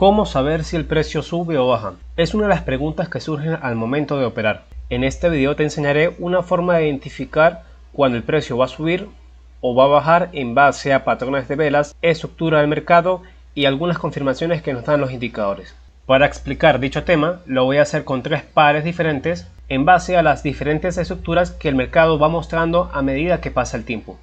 ¿Cómo saber si el precio sube o baja? Es una de las preguntas que surgen al momento de operar. En este video te enseñaré una forma de identificar cuando el precio va a subir o va a bajar en base a patrones de velas, estructura del mercado y algunas confirmaciones que nos dan los indicadores. Para explicar dicho tema lo voy a hacer con tres pares diferentes en base a las diferentes estructuras que el mercado va mostrando a medida que pasa el tiempo.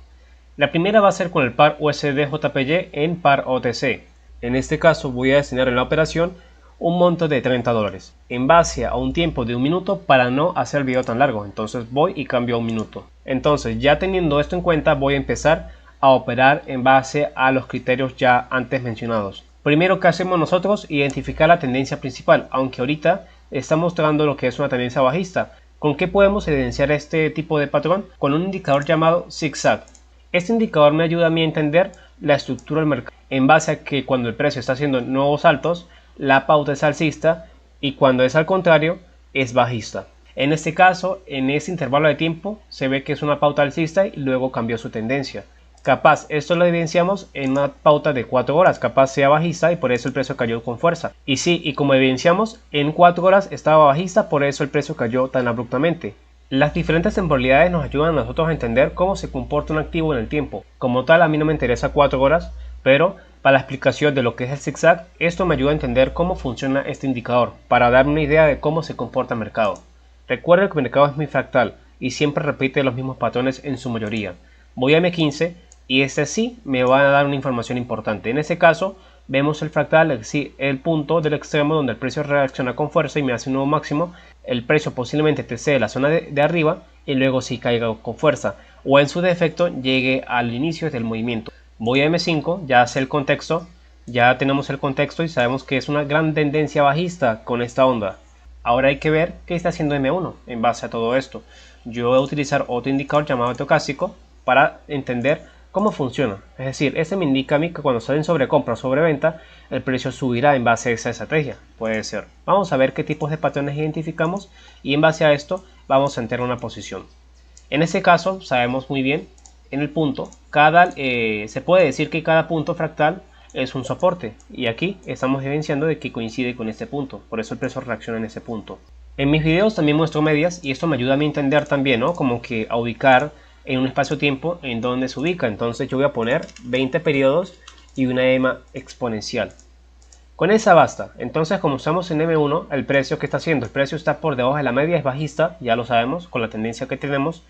La primera va a ser con el par USD-JPY en par OTC. En este caso voy a destinar en la operación un monto de $30 en base a un tiempo de un minuto para no hacer el video tan largo. Entonces voy y cambio a un minuto. Entonces ya teniendo esto en cuenta voy a empezar a operar en base a los criterios ya antes mencionados. Primero que hacemos nosotros, identificar la tendencia principal, aunque ahorita está mostrando lo que es una tendencia bajista. ¿Con qué podemos evidenciar este tipo de patrón? Con un indicador llamado zigzag. Este indicador me ayuda a mí a entender la estructura del mercado en base a que cuando el precio está haciendo nuevos altos, la pauta es alcista y cuando es al contrario, es bajista. En este caso, en ese intervalo de tiempo, se ve que es una pauta alcista y luego cambió su tendencia. Capaz esto lo evidenciamos en una pauta de 4 horas, capaz sea bajista y por eso el precio cayó con fuerza. Y sí, y como evidenciamos, en 4 horas estaba bajista, por eso el precio cayó tan abruptamente. Las diferentes temporalidades nos ayudan a nosotros a entender cómo se comporta un activo en el tiempo. Como tal, a mí no me interesa 4 horas, pero para la explicación de lo que es el zigzag, esto me ayuda a entender cómo funciona este indicador, para dar una idea de cómo se comporta el mercado. Recuerden que el mercado es muy fractal y siempre repite los mismos patrones en su mayoría. Voy a M15 y este sí me va a dar una información importante. En este caso, vemos el fractal, es decir, el punto del extremo donde el precio reacciona con fuerza y me hace un nuevo máximo. El precio posiblemente te cede la zona de arriba y luego sí caiga con fuerza, o en su defecto llegue al inicio del movimiento. Voy a M5, ya sé el contexto, ya tenemos el contexto y sabemos que es una gran tendencia bajista con esta onda. Ahora hay que ver qué está haciendo M1 en base a todo esto. Yo voy a utilizar otro indicador llamado estocástico para entender cómo funciona. Es decir, este me indica a mí que cuando salen sobrecompra o sobreventa, el precio subirá en base a esa estrategia. Puede ser. Vamos a ver qué tipos de patrones identificamos y en base a esto vamos a entrar una posición. En este caso sabemos muy bien en el punto, se puede decir que cada punto fractal es un soporte y aquí estamos evidenciando de que coincide con este punto, por eso el precio reacciona en ese punto. En mis videos también muestro medias y esto me ayuda a mí a entender también, ¿no? Como que a ubicar en un espacio-tiempo en donde se ubica. Entonces yo voy a poner 20 periodos y una EMA exponencial. Con esa basta. Entonces, como estamos en M1, el precio que está haciendo, el precio está por debajo de la media, es bajista, ya lo sabemos con la tendencia que tenemos,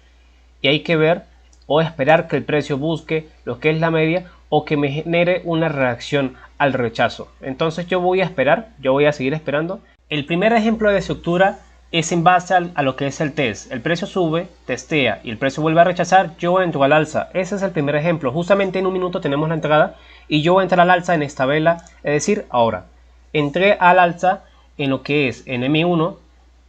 y hay que ver o esperar que el precio busque lo que es la media o que me genere una reacción al rechazo. Entonces yo voy a esperar, yo voy a seguir esperando. El primer ejemplo de estructura es en base a lo que es el test. El precio sube, testea y el precio vuelve a rechazar, yo entro al alza. Ese es el primer ejemplo. Justamente en un minuto tenemos la entrada y yo voy a entrar al alza en esta vela, es decir, ahora. Entré al alza en lo que es en M1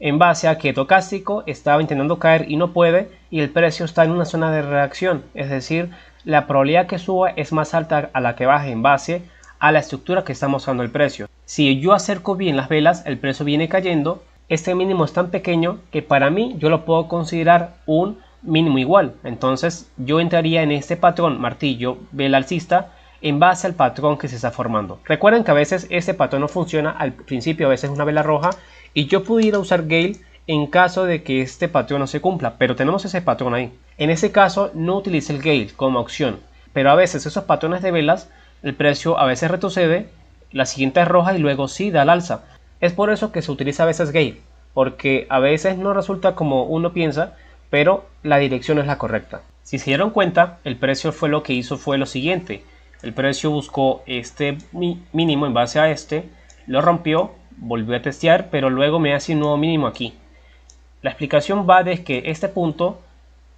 en base a que estocástico estaba intentando caer y no puede y el precio está en una zona de reacción. Es decir, la probabilidad que suba es más alta a la que baje en base a la estructura que está mostrando el precio. Si yo acerco bien las velas, el precio viene cayendo. Este mínimo es tan pequeño que para mí yo lo puedo considerar un mínimo igual. Entonces yo entraría en este patrón martillo vela alcista en base al patrón que se está formando. Recuerden que a veces este patrón no funciona al principio, a veces es una vela roja y yo pudiera usar Gale en caso de que este patrón no se cumpla, pero tenemos ese patrón ahí. En ese caso no utilice el Gale como opción, pero a veces esos patrones de velas, el precio a veces retrocede, la siguiente es roja y luego sí da al alza. Es por eso que se utiliza a veces Gale, porque a veces no resulta como uno piensa, pero la dirección es la correcta. Si se dieron cuenta, el precio lo que hizo fue lo siguiente. El precio buscó este mínimo en base a este, lo rompió, volvió a testear, pero luego me hace un nuevo mínimo aquí. La explicación va de que este punto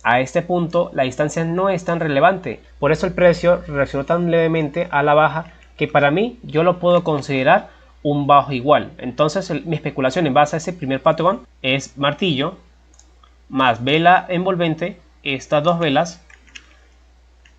a este punto la distancia no es tan relevante. Por eso el precio reaccionó tan levemente a la baja que para mí yo lo puedo considerar un bajo igual. Entonces mi especulación en base a ese primer patrón es martillo más vela envolvente, estas dos velas.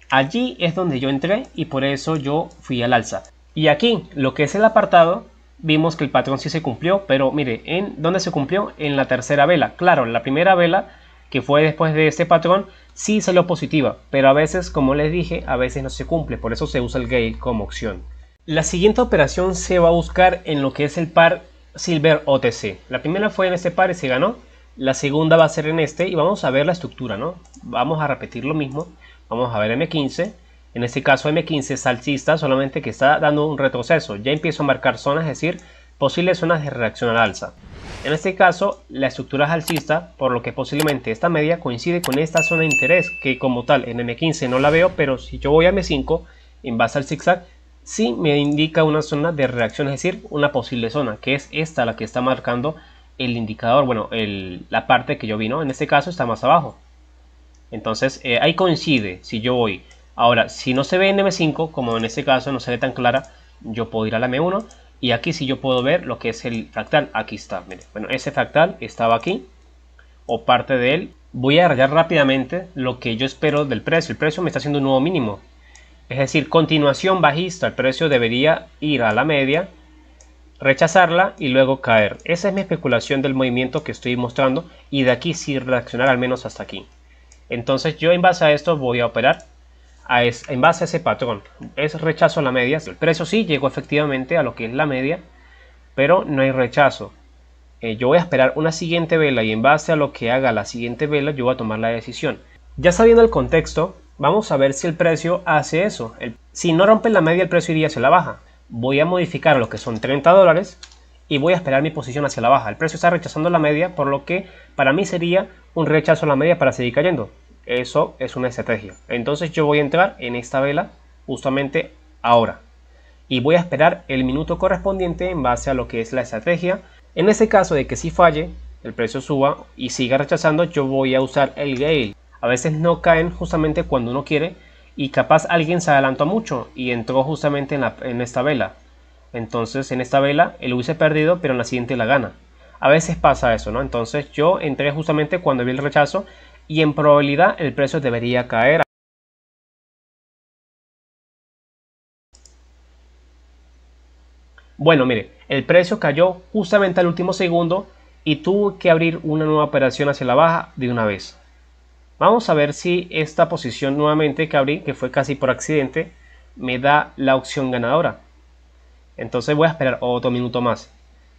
Allí es donde yo entré y por eso yo fui al alza. Y aquí, lo que es el apartado, vimos que el patrón sí se cumplió, pero mire, ¿en dónde se cumplió? En la tercera vela. Claro, la primera vela, que fue después de este patrón, sí salió positiva, pero a veces, como les dije, a veces no se cumple, por eso se usa el Gale como opción. La siguiente operación se va a buscar en lo que es el par Silver OTC. La primera fue en este par y se ganó. La segunda va a ser en este y vamos a ver la estructura, ¿no? Vamos a repetir lo mismo. Vamos a ver M15. En este caso M15 es alcista, solamente que está dando un retroceso. Ya empiezo a marcar zonas, es decir, posibles zonas de reacción al alza. En este caso la estructura es alcista, por lo que posiblemente esta media coincide con esta zona de interés, que como tal en M15 no la veo, pero si yo voy a M5 en base al zigzag, sí me indica una zona de reacción, es decir, una posible zona, que es esta la que está marcando el indicador, bueno, la parte que yo vi, ¿no? En este caso está más abajo. Entonces ahí coincide si yo voy. Ahora, si no se ve en M5, como en este caso no se ve tan clara, yo puedo ir a la M1 y aquí sí yo puedo ver lo que es el fractal. Aquí está, miren. Bueno, ese fractal estaba aquí o parte de él. Voy a rayar rápidamente lo que yo espero del precio. El precio me está haciendo un nuevo mínimo. Es decir, continuación bajista, el precio debería ir a la media, rechazarla y luego caer. Esa es mi especulación del movimiento que estoy mostrando y de aquí sí reaccionar al menos hasta aquí. Entonces yo en base a esto voy a operar en base a ese patrón. Es rechazo a la media. El precio sí llegó efectivamente a lo que es la media, pero no hay rechazo. Yo voy a esperar una siguiente vela y en base a lo que haga la siguiente vela yo voy a tomar la decisión. Ya sabiendo el contexto, vamos a ver si el precio hace eso. Si no rompe la media, el precio iría hacia la baja. Voy a modificar lo que son 30 dólares y voy a esperar mi posición hacia la baja. El precio está rechazando la media, por lo que para mí sería un rechazo a la media para seguir cayendo. Eso es una estrategia. Entonces yo voy a entrar en esta vela justamente ahora. Y voy a esperar el minuto correspondiente en base a lo que es la estrategia. En este caso de que si falle, el precio suba y siga rechazando, yo voy a usar el Gale. A veces no caen justamente cuando uno quiere y capaz alguien se adelantó mucho y entró justamente en esta vela. Entonces en esta vela él hubiese perdido, pero en la siguiente la gana. A veces pasa eso, ¿no? Entonces yo entré justamente cuando vi el rechazo y en probabilidad el precio debería caer. Bueno, mire, el precio cayó justamente al último segundo y tuvo que abrir una nueva operación hacia la baja de una vez. Vamos a ver si esta posición nuevamente que abrí, que fue casi por accidente, me da la opción ganadora. Entonces voy a esperar otro minuto más.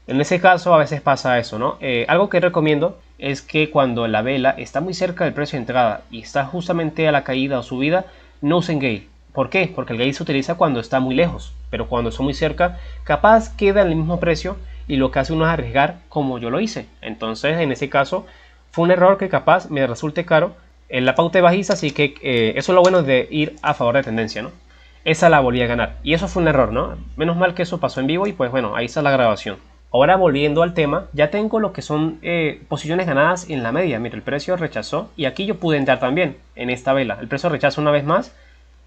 En ese caso a veces pasa eso, ¿no? Algo que recomiendo es que cuando la vela está muy cerca del precio de entrada y está justamente a la caída o subida, no usen Gale. ¿Por qué? Porque el Gale se utiliza cuando está muy lejos, pero cuando está muy cerca, capaz queda en el mismo precio y lo que hace uno es arriesgar como yo lo hice. Entonces en ese caso fue un error que capaz me resulte caro en la pauta de bajista, así que eso es lo bueno de ir a favor de tendencia, ¿no? Esa la volví a ganar y eso fue un error, ¿no? Menos mal que eso pasó en vivo y pues bueno, ahí está la grabación. Ahora volviendo al tema, ya tengo lo que son posiciones ganadas en la media. Mira, el precio rechazó y aquí yo pude entrar también en esta vela. El precio rechaza una vez más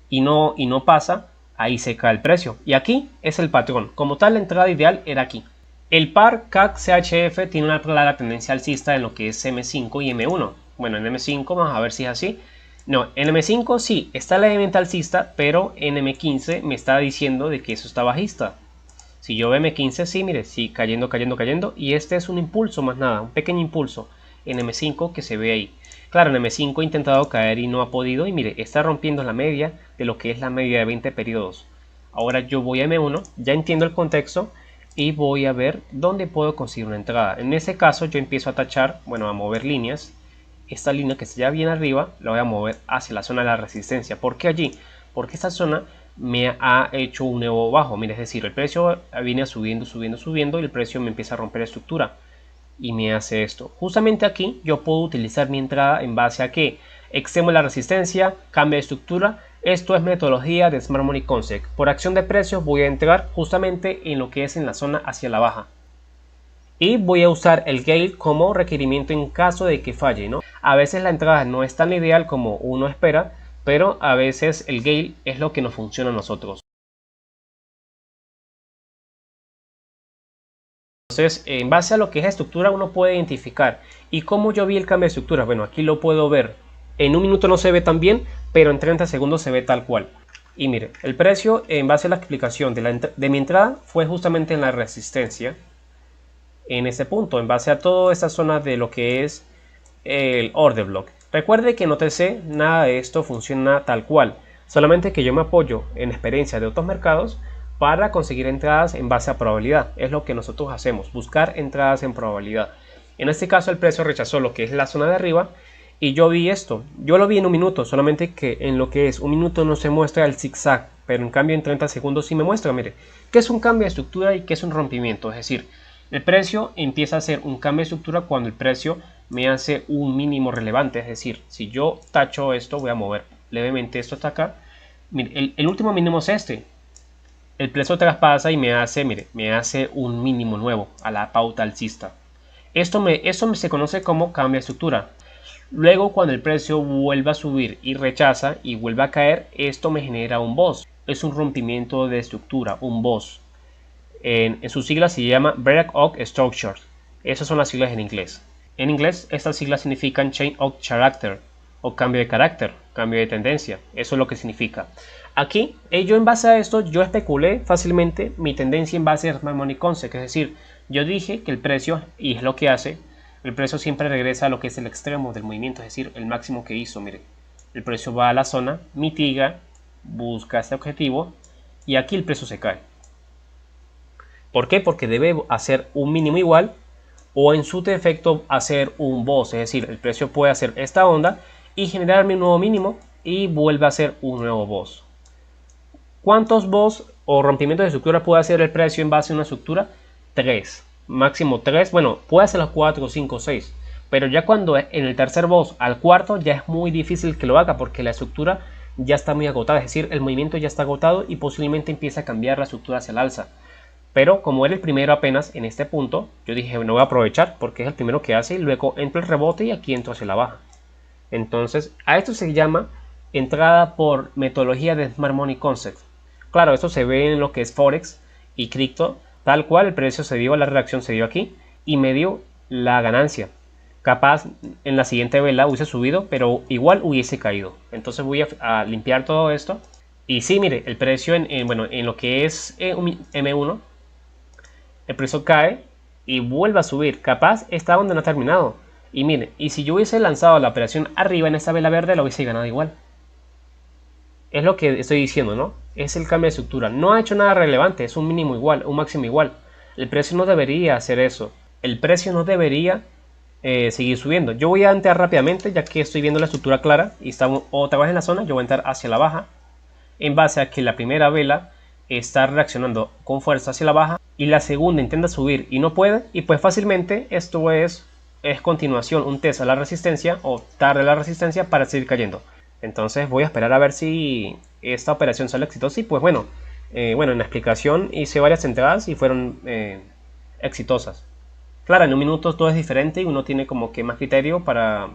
y no pasa, ahí se cae el precio. Y aquí es el patrón. Como tal, la entrada ideal era aquí. El par CAC-CHF tiene una clara tendencia alcista en lo que es M5 y M1. Bueno, en M5 vamos a ver si es así. No, en M5 sí, está levemente alcista, pero en M15 me está diciendo de que eso está bajista. Si yo veo M15, sí, mire, sí, cayendo, cayendo, cayendo. Y este es un impulso más nada, un pequeño impulso en M5 que se ve ahí. Claro, en M5 he intentado caer y no ha podido. Y mire, está rompiendo la media de lo que es la media de 20 periodos. Ahora yo voy a M1, ya entiendo el contexto y voy a ver dónde puedo conseguir una entrada. En ese caso yo empiezo a tachar, bueno, a mover líneas. Esta línea que está ya bien arriba la voy a mover hacia la zona de la resistencia. ¿Por qué allí? Porque esta zona me ha hecho un nuevo bajo. Mira, es decir, el precio viene subiendo, subiendo, subiendo y el precio me empieza a romper la estructura y me hace esto. Justamente aquí yo puedo utilizar mi entrada en base a que extremo la resistencia, cambio de estructura. Esto es metodología de Smart Money Concept. Por acción de precios voy a entrar justamente en lo que es en la zona hacia la baja. Y voy a usar el Gale como requerimiento en caso de que falle, ¿no? A veces la entrada no es tan ideal como uno espera, pero a veces el Gale es lo que nos funciona a nosotros. Entonces, en base a lo que es estructura, uno puede identificar. ¿Y cómo yo vi el cambio de estructura? Bueno, aquí lo puedo ver. En un minuto no se ve tan bien, pero en 30 segundos se ve tal cual. Y mire, el precio en base a la explicación de mi entrada fue justamente en la resistencia. En este punto, en base a toda esta zona de lo que es el order block. Recuerde que en OTC nada de esto funciona tal cual, solamente que yo me apoyo en experiencia de otros mercados para conseguir entradas en base a probabilidad. Es lo que nosotros hacemos, buscar entradas en probabilidad. En este caso el precio rechazó lo que es la zona de arriba y yo vi esto. Yo lo vi en un minuto, solamente que en lo que es un minuto no se muestra el zigzag, pero en cambio en 30 segundos sí me muestra. Mire, qué es un cambio de estructura y qué es un rompimiento. Es decir, el precio empieza a hacer un cambio de estructura cuando el precio me hace un mínimo relevante. Es decir, si yo tacho esto, voy a mover levemente esto hasta acá. Mire, el último mínimo es este. El precio traspasa y me hace, mire, me hace un mínimo nuevo a la pauta alcista. Esto se conoce como cambio de estructura. Luego, cuando el precio vuelve a subir y rechaza y vuelve a caer, esto me genera un BOS. Es un rompimiento de estructura, un BOS. En sus siglas se llama Breakout Structure. Esas son las siglas en inglés. En inglés, estas siglas significan Change of Character o cambio de carácter, cambio de tendencia. Eso es lo que significa. Aquí, yo en base a esto, yo especulé fácilmente mi tendencia en base a Smart Money Concept. Es decir, yo dije que el precio, y es lo que hace, el precio siempre regresa a lo que es el extremo del movimiento, es decir, el máximo que hizo. Mire, el precio va a la zona, mitiga, busca este objetivo y aquí el precio se cae. ¿Por qué? Porque debe hacer un mínimo igual o en su defecto hacer un BOS, es decir, el precio puede hacer esta onda y generarme un nuevo mínimo y vuelve a hacer un nuevo BOS. ¿Cuántos BOS o rompimientos de estructura puede hacer el precio en base a una estructura? 3, máximo 3, bueno, puede hacer los 4, 5, 6, pero ya cuando en el tercer BOS al cuarto ya es muy difícil que lo haga porque la estructura ya está muy agotada, es decir, el movimiento ya está agotado y posiblemente empieza a cambiar la estructura hacia el alza. Pero como era el primero apenas en este punto, yo dije, bueno, voy a aprovechar porque es el primero que hace y luego entro el rebote y aquí entro hacia la baja. Entonces, a esto se llama entrada por metodología de Smart Money Concept. Claro, esto se ve en lo que es Forex y cripto, tal cual el precio se dio, la reacción se dio aquí y me dio la ganancia. Capaz en la siguiente vela hubiese subido, pero igual hubiese caído. Entonces voy a limpiar todo esto. Y sí, mire, el precio en lo que es M1, el precio cae y vuelve a subir. Capaz está donde no ha terminado. Y mire, y si yo hubiese lanzado la operación arriba en esta vela verde, lo hubiese ganado igual. Es lo que estoy diciendo, ¿no? Es el cambio de estructura. No ha hecho nada relevante, es un mínimo igual, un máximo igual. El precio no debería hacer eso. El precio no debería seguir subiendo. Yo voy a entrar rápidamente, ya que estoy viendo la estructura clara y estamos otra vez en la zona. Yo voy a entrar hacia la baja, en base a que la primera vela está reaccionando con fuerza hacia la baja y la segunda intenta subir y no puede. Y pues fácilmente esto es continuación, un test a la resistencia o tarde a la resistencia para seguir cayendo. Entonces voy a esperar a ver si esta operación sale exitosa y pues bueno, en la explicación hice varias entradas y fueron exitosas. Claro, en un minuto todo es diferente y uno tiene como que más criterio para...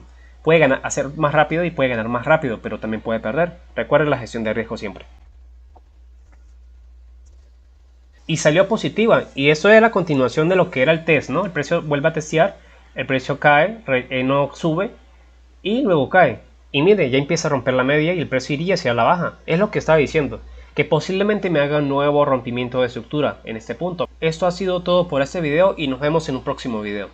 Puede ganar, hacer más rápido y puede ganar más rápido, pero también puede perder. Recuerden la gestión de riesgo siempre. Y salió positiva, y eso es la continuación de lo que era el test, ¿no? El precio vuelve a testear, el precio cae, no sube y luego cae. Y mire, ya empieza a romper la media y el precio iría hacia la baja. Es lo que estaba diciendo, que posiblemente me haga un nuevo rompimiento de estructura en este punto. Esto ha sido todo por este video y nos vemos en un próximo video.